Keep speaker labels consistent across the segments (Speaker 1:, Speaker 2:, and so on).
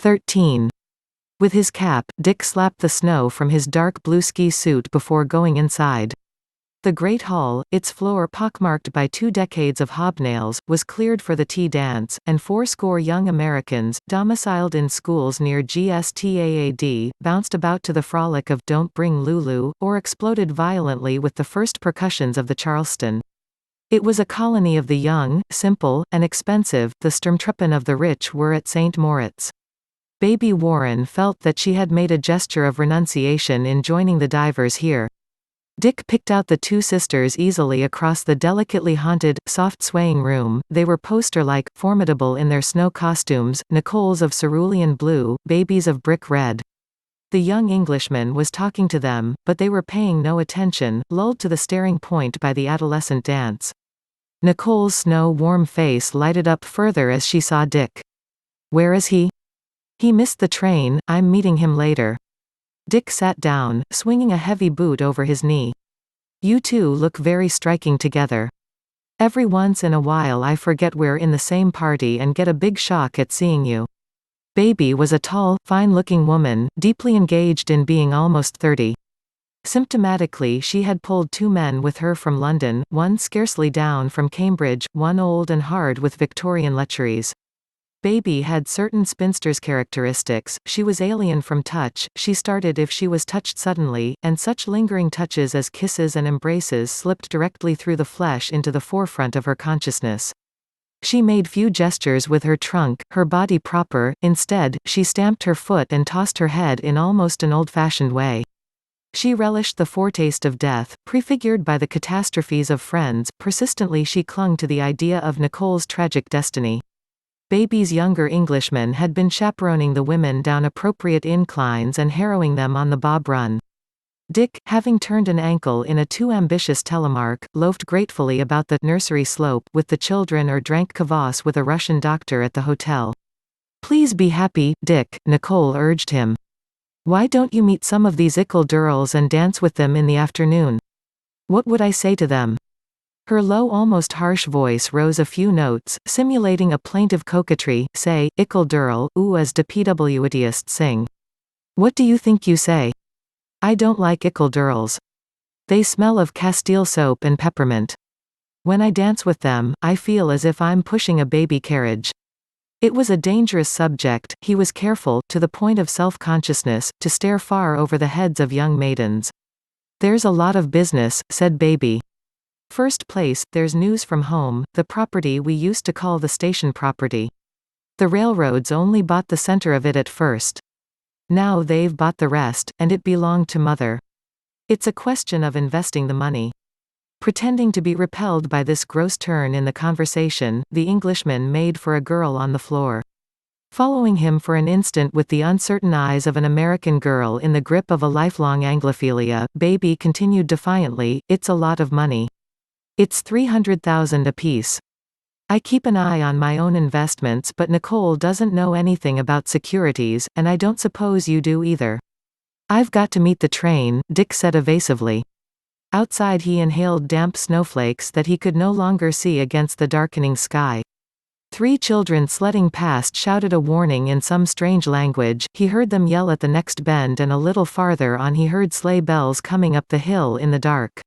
Speaker 1: 13. With his cap, Dick slapped the snow from his dark blue ski suit before going inside. The great hall, its floor pockmarked by 2 decades of hobnails, was cleared for the tea dance, and 80 young Americans, domiciled in schools near GSTAAD, bounced about to the frolic of "Don't Bring Lulu," or exploded violently with the first percussions of the Charleston. It was a colony of the young, simple, and expensive. The Sturmtruppen of the rich were at St. Moritz. Baby Warren felt that she had made a gesture of renunciation in joining the divers here. Dick picked out the 2 sisters easily across the delicately haunted, soft swaying room. They were poster-like, formidable in their snow costumes, Nicole's of cerulean blue, Baby's of brick red. The young Englishman was talking to them, but they were paying no attention, lulled to the staring point by the adolescent dance. Nicole's snow-warm face lighted up further as she saw Dick. "Where is he?" "He missed the train, I'm meeting him later." Dick sat down, swinging a heavy boot over his knee. "You two look very striking together. Every once in a while I forget we're in the same party and get a big shock at seeing you." Baby was a tall, fine-looking woman, deeply engaged in being almost 30. Symptomatically, she had pulled 2 men with her from London, one scarcely down from Cambridge, one old and hard with Victorian lecheries. Baby had certain spinster's characteristics. She was alien from touch, she started if she was touched suddenly, and such lingering touches as kisses and embraces slipped directly through the flesh into the forefront of her consciousness. She made few gestures with her trunk, her body proper. Instead, she stamped her foot and tossed her head in almost an old-fashioned way. She relished the foretaste of death, prefigured by the catastrophes of friends. Persistently she clung to the idea of Nicole's tragic destiny. Baby's younger Englishman had been chaperoning the women down appropriate inclines and harrowing them on the bob run. Dick, having turned an ankle in a too ambitious telemark, loafed gratefully about the nursery slope with the children or drank kvass with a Russian doctor at the hotel. "Please be happy, Dick," Nicole urged him. "Why don't you meet some of these ickle girls and dance with them in the afternoon?" "What would I say to them?" Her low, almost harsh voice rose a few notes, simulating a plaintive coquetry. "Say, ickle dirl, ooh, as de PWITiest sing." "What do you think you say?" "I don't like ickle dirls. They smell of Castile soap and peppermint. When I dance with them, I feel as if I'm pushing a baby carriage." It was a dangerous subject. He was careful, to the point of self-consciousness, to stare far over the heads of young maidens. "There's a lot of business," said Baby. "First place, there's news from home, the property we used to call the station property. The railroads only bought the center of it at first. Now they've bought the rest, and it belonged to Mother. It's a question of investing the money." Pretending to be repelled by this gross turn in the conversation, the Englishman made for a girl on the floor. Following him for an instant with the uncertain eyes of an American girl in the grip of a lifelong Anglophilia, Baby continued defiantly, "It's a lot of money. It's 300,000 apiece. I keep an eye on my own investments, but Nicole doesn't know anything about securities, and I don't suppose you do either." "I've got to meet the train," Dick said evasively. Outside he inhaled damp snowflakes that he could no longer see against the darkening sky. 3 children sledding past shouted a warning in some strange language. He heard them yell at the next bend, and a little farther on he heard sleigh bells coming up the hill in the dark.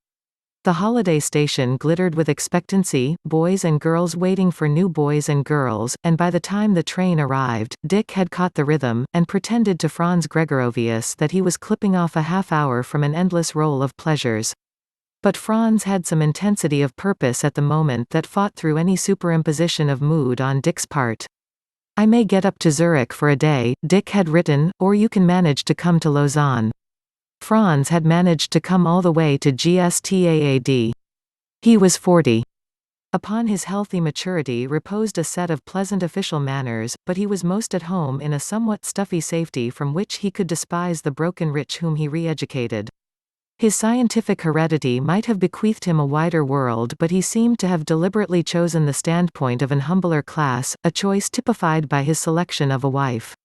Speaker 1: The holiday station glittered with expectancy, boys and girls waiting for new boys and girls, and by the time the train arrived, Dick had caught the rhythm, and pretended to Franz Gregorovius that he was clipping off a half-hour from an endless roll of pleasures. But Franz had some intensity of purpose at the moment that fought through any superimposition of mood on Dick's part. "I may get up to Zurich for a day," Dick had written, "or you can manage to come to Lausanne." Franz had managed to come all the way to GSTAAD. He was 40. Upon his healthy maturity reposed a set of pleasant official manners, but he was most at home in a somewhat stuffy safety from which he could despise the broken rich whom he re-educated. His scientific heredity might have bequeathed him a wider world, but he seemed to have deliberately chosen the standpoint of an humbler class, a choice typified by his selection of a wife.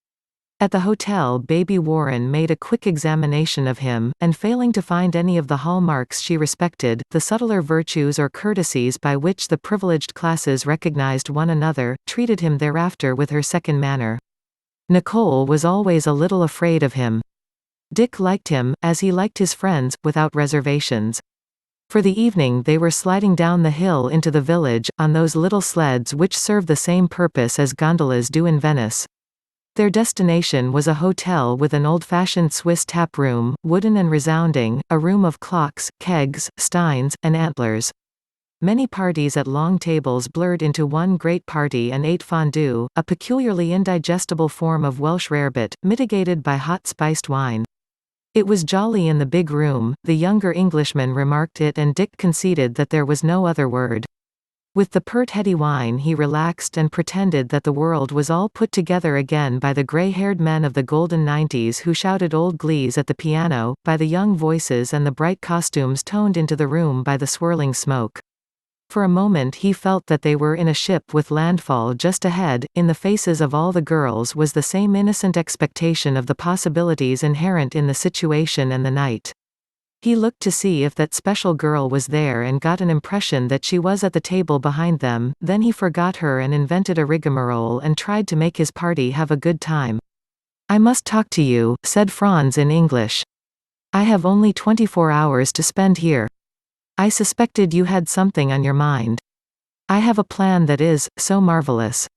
Speaker 1: At the hotel, Baby Warren made a quick examination of him, and failing to find any of the hallmarks she respected, the subtler virtues or courtesies by which the privileged classes recognized one another, treated him thereafter with her second manner. Nicole was always a little afraid of him. Dick liked him, as he liked his friends, without reservations. For the evening they were sliding down the hill into the village, on those little sleds which serve the same purpose as gondolas do in Venice. Their destination was a hotel with an old-fashioned Swiss tap room, wooden and resounding, a room of clocks, kegs, steins, and antlers. Many parties at long tables blurred into one great party and ate fondue, a peculiarly indigestible form of Welsh rarebit, mitigated by hot spiced wine. It was jolly in the big room, the younger Englishman remarked it, and Dick conceded that there was no other word. With the pert heady wine he relaxed and pretended that the world was all put together again by the grey-haired men of the golden 90s who shouted old glees at the piano, by the young voices and the bright costumes toned into the room by the swirling smoke. For a moment he felt that they were in a ship with landfall just ahead. In the faces of all the girls was the same innocent expectation of the possibilities inherent in the situation and the night. He looked to see if that special girl was there and got an impression that she was at the table behind them, then he forgot her and invented a rigmarole and tried to make his party have a good time. "I must talk to you," said Franz in English. "I have only 24 hours to spend here. I suspected you had something on your mind. I have a plan that is so marvelous."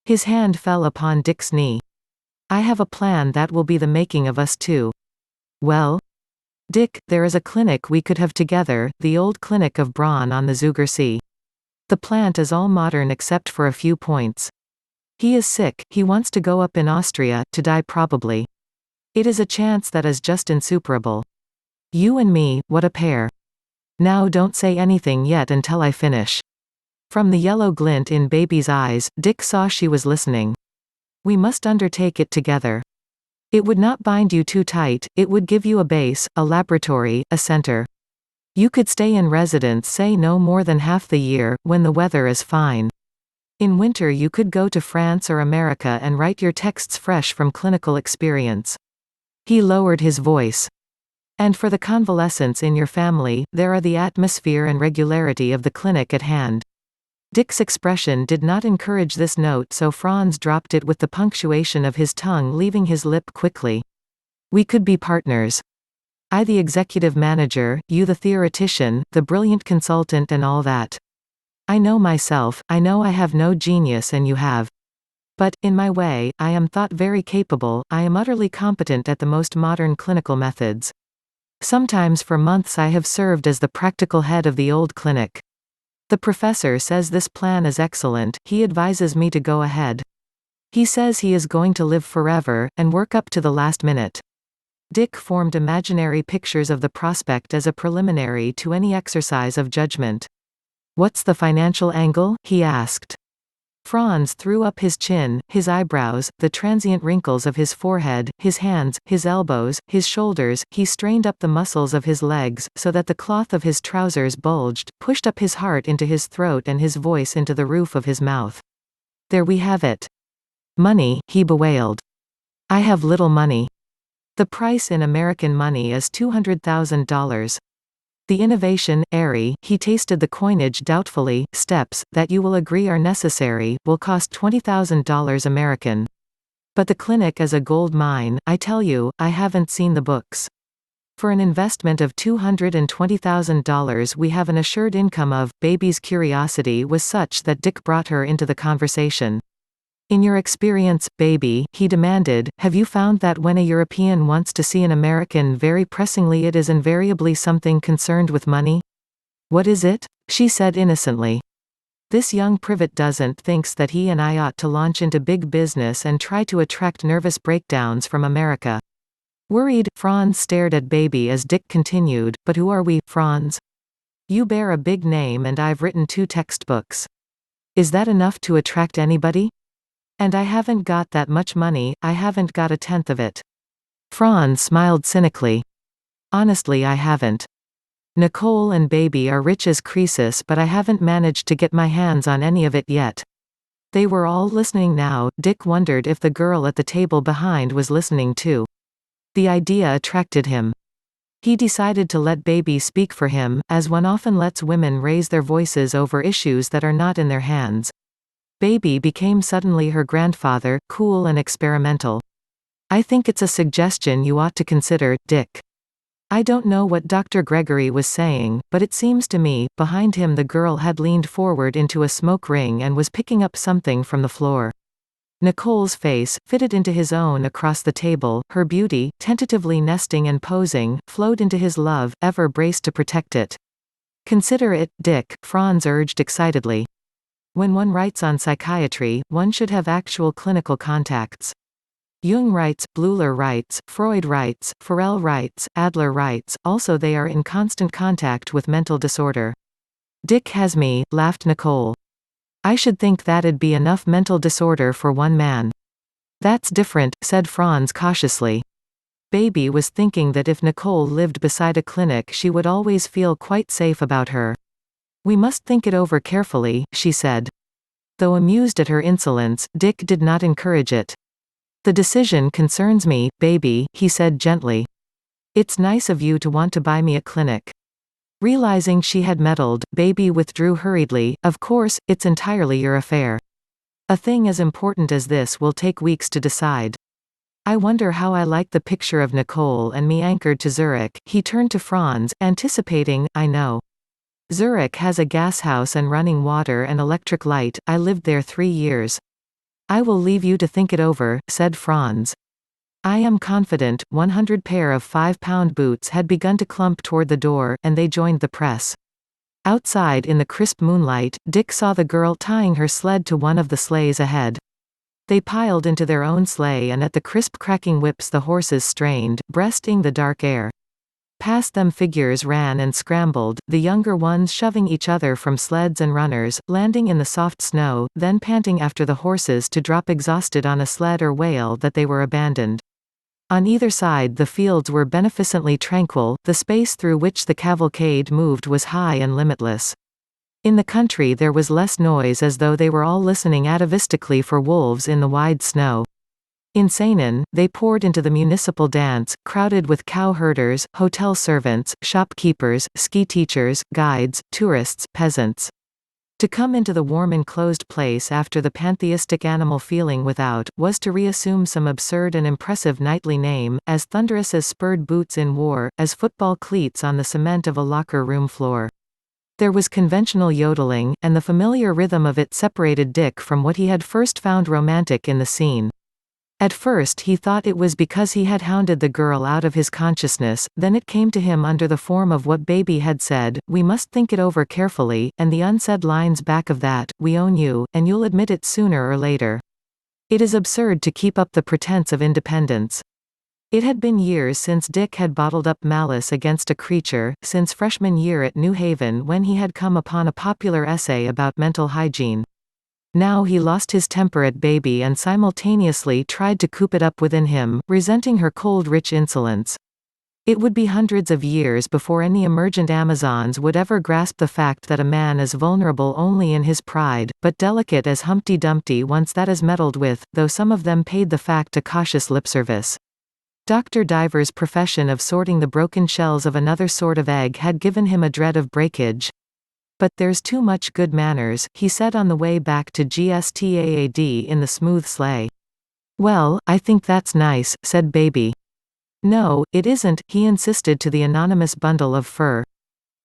Speaker 1: His hand fell upon Dick's knee. "I have a plan that will be the making of us two." "Well?" "Dick, there is a clinic we could have together, the old clinic of Braun on the Zugersee. The plant is all modern except for a few points. He is sick, he wants to go up in Austria, to die probably. It is a chance that is just insuperable. You and me, what a pair. Now don't say anything yet until I finish." From the yellow glint in Baby's eyes, Dick saw she was listening. "We must undertake it together. It would not bind you too tight, it would give you a base, a laboratory, a center. You could stay in residence say no more than half the year, when the weather is fine. In winter you could go to France or America and write your texts fresh from clinical experience." He lowered his voice. "And for the convalescents in your family, there are the atmosphere and regularity of the clinic at hand." Dick's expression did not encourage this note, so Franz dropped it with the punctuation of his tongue leaving his lip quickly. "We could be partners. I the executive manager, you the theoretician, the brilliant consultant and all that. I know myself, I know I have no genius and you have. But, in my way, I am thought very capable, I am utterly competent at the most modern clinical methods. Sometimes for months I have served as the practical head of the old clinic. The professor says this plan is excellent, he advises me to go ahead. He says he is going to live forever, and work up to the last minute." Dick formed imaginary pictures of the prospect as a preliminary to any exercise of judgment. "What's the financial angle?" he asked. Franz threw up his chin, his eyebrows, the transient wrinkles of his forehead, his hands, his elbows, his shoulders, he strained up the muscles of his legs, so that the cloth of his trousers bulged, pushed up his heart into his throat and his voice into the roof of his mouth. "There we have it. Money," he bewailed. "I have little money. The price in American money is $200,000. The innovation, airy," he tasted the coinage doubtfully, "steps, that you will agree are necessary, will cost $20,000 American. But the clinic is a gold mine, I tell you, I haven't seen the books. For an investment of $220,000 we have an assured income of." Baby's curiosity was such that Dick brought her into the conversation. "In your experience, Baby," he demanded, "have you found that when a European wants to see an American very pressingly it is invariably something concerned with money?" "What is it?" she said innocently. "This young privet thinks that he and I ought to launch into big business and try to attract nervous breakdowns from America." Worried, Franz stared at Baby as Dick continued, "But who are we, Franz? You bear a big name and I've written 2 textbooks. Is that enough to attract anybody? And I haven't got that much money, I haven't got a tenth of it." Franz smiled cynically. "Honestly I haven't. Nicole and Baby are rich as Croesus but I haven't managed to get my hands on any of it yet." They were all listening now. Dick wondered if the girl at the table behind was listening too. The idea attracted him. He decided to let Baby speak for him, as one often lets women raise their voices over issues that are not in their hands. Baby became suddenly her grandfather, cool and experimental. I think it's a suggestion you ought to consider, Dick. I don't know what Dr. Gregory was saying, but it seems to me, behind him the girl had leaned forward into a smoke ring and was picking up something from the floor. Nicole's face, fitted into his own across the table, her beauty, tentatively nesting and posing, flowed into his love, ever braced to protect it. Consider it, Dick, Franz urged excitedly. When one writes on psychiatry, one should have actual clinical contacts. Jung writes, Bleuler writes, Freud writes, Forel writes, Adler writes, also they are in constant contact with mental disorder. Dick has me, laughed Nicole. I should think that'd be enough mental disorder for one man. That's different, said Franz cautiously. Baby was thinking that if Nicole lived beside a clinic she would always feel quite safe about her. We must think it over carefully, she said. Though amused at her insolence, Dick did not encourage it. The decision concerns me, baby, he said gently. It's nice of you to want to buy me a clinic. Realizing she had meddled, Baby withdrew hurriedly. Of course, it's entirely your affair. A thing as important as this will take weeks to decide. I wonder how I like the picture of Nicole and me anchored to Zurich. He turned to Franz, anticipating, I know. Zurich has a gas house and running water and electric light. I lived there 3 years. I will leave you to think it over, said Franz. I am confident. 100 pair of 5-pound boots had begun to clump toward the door, and they joined the press. Outside in the crisp moonlight, Dick saw the girl tying her sled to one of the sleighs ahead. They piled into their own sleigh and at the crisp cracking whips the horses strained, breasting the dark air. Past them figures ran and scrambled, the younger ones shoving each other from sleds and runners, landing in the soft snow, then panting after the horses to drop exhausted on a sled or whale that they were abandoned. On either side the fields were beneficently tranquil, the space through which the cavalcade moved was high and limitless. In the country there was less noise as though they were all listening atavistically for wolves in the wide snow. In Saanen, they poured into the municipal dance, crowded with cow herders, hotel servants, shopkeepers, ski teachers, guides, tourists, peasants. To come into the warm enclosed place after the pantheistic animal feeling without, was to reassume some absurd and impressive knightly name, as thunderous as spurred boots in war, as football cleats on the cement of a locker room floor. There was conventional yodeling, and the familiar rhythm of it separated Dick from what he had first found romantic in the scene. At first he thought it was because he had hounded the girl out of his consciousness, then it came to him under the form of what Baby had said, we must think it over carefully, and the unsaid lines back of that, we own you, and you'll admit it sooner or later. It is absurd to keep up the pretense of independence. It had been years since Dick had bottled up malice against a creature, since freshman year at New Haven when he had come upon a popular essay about mental hygiene. Now he lost his temper at Baby and simultaneously tried to coop it up within him, resenting her cold rich insolence. It would be hundreds of years before any emergent Amazons would ever grasp the fact that a man is vulnerable only in his pride, but delicate as Humpty Dumpty once that is meddled with, though some of them paid the fact a cautious lip service. Dr. Diver's profession of sorting the broken shells of another sort of egg had given him a dread of breakage. But there's too much good manners, he said on the way back to GSTAAD in the smooth sleigh. Well, I think that's nice, said Baby. No, it isn't, he insisted to the anonymous bundle of fur.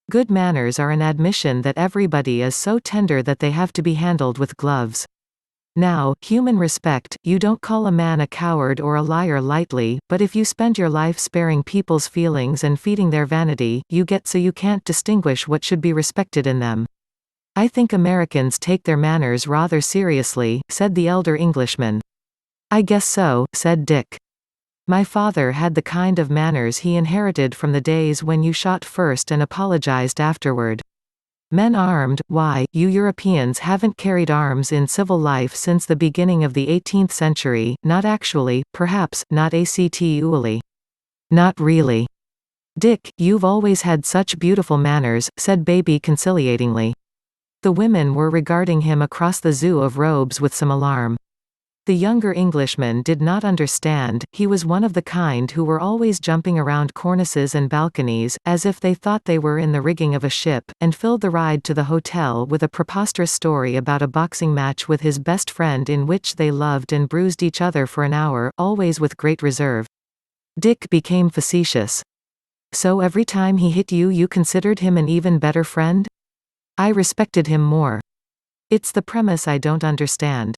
Speaker 1: Good manners are an admission that everybody is so tender that they have to be handled with gloves. Now, human respect, you don't call a man a coward or a liar lightly, but if you spend your life sparing people's feelings and feeding their vanity, you get so you can't distinguish what should be respected in them. I think Americans take their manners rather seriously, said the elder Englishman. I guess so, said Dick. My father had the kind of manners he inherited from the days when you shot first and apologized afterward. Men armed, why, you Europeans haven't carried arms in civil life since the beginning of the 18th century, not actually, perhaps, not actually. Not really. Dick, you've always had such beautiful manners, said Baby conciliatingly. The women were regarding him across the zoo of robes with some alarm. The younger Englishman did not understand. He was one of the kind who were always jumping around cornices and balconies, as if they thought they were in the rigging of a ship, and filled the ride to the hotel with a preposterous story about a boxing match with his best friend in which they loved and bruised each other for an hour, always with great reserve. Dick became facetious. So every time he hit you, you considered him an even better friend? I respected him more. It's the premise I don't understand.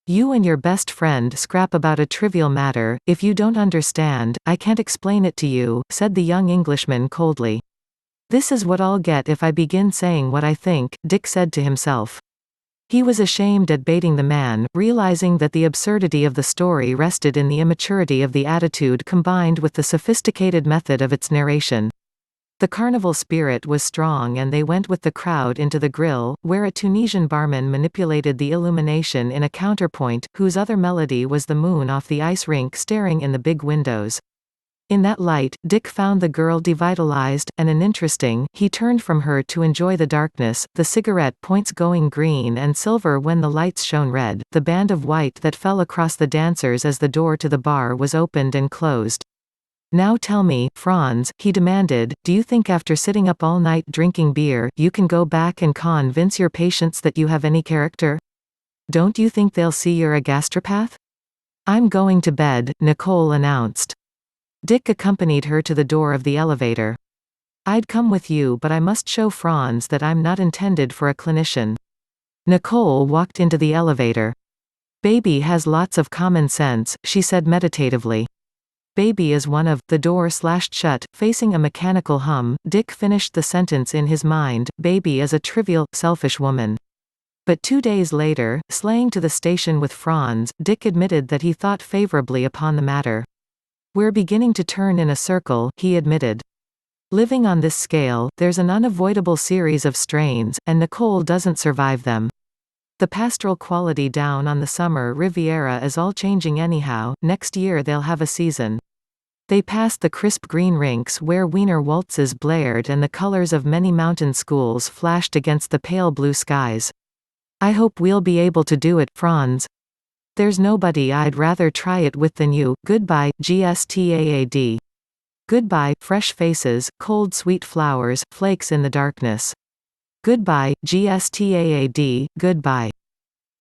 Speaker 1: You and your best friend scrap about a trivial matter. If you don't understand, I can't explain it to you, said the young Englishman coldly. This is what I'll get if I begin saying what I think, Dick said to himself. He was ashamed at baiting the man, realizing that the absurdity of the story rested in the immaturity of the attitude combined with the sophisticated method of its narration. The carnival spirit was strong and they went with the crowd into the grill, where a Tunisian barman manipulated the illumination in a counterpoint, whose other melody was the moon off the ice rink staring in the big windows. In that light, Dick found the girl devitalized and uninteresting. He turned from her to enjoy the darkness, the cigarette points going green and silver when the lights shone red, the band of white that fell across the dancers as the door to the bar was opened and closed. Now tell me, Franz, he demanded, do you think after sitting up all night drinking beer, you can go back and convince your patients that you have any character? Don't you think they'll see you're a gastropath? I'm going to bed, Nicole announced. Dick accompanied her to the door of the elevator. I'd come with you, but I must show Franz that I'm not intended for a clinician. Nicole walked into the elevator. Baby has lots of common sense, she said meditatively. Baby is one of. The door slashed shut, facing a mechanical hum. Dick finished the sentence in his mind. Baby is a trivial, selfish woman. But 2 days later, sleighing to the station with Franz, Dick admitted that he thought favorably upon the matter. We're beginning to turn in a circle, he admitted. Living on this scale, there's an unavoidable series of strains, and Nicole doesn't survive them. The pastoral quality down on the summer Riviera is all changing anyhow. Next year they'll have a season. They passed the crisp green rinks where Wiener waltzes blared and the colors of many mountain schools flashed against the pale blue skies. I hope we'll be able to do it, Franz. There's nobody I'd rather try it with than you. Goodbye, GSTAAD. Goodbye, fresh faces, cold sweet flowers, flakes in the darkness. Goodbye, GSTAAD, goodbye.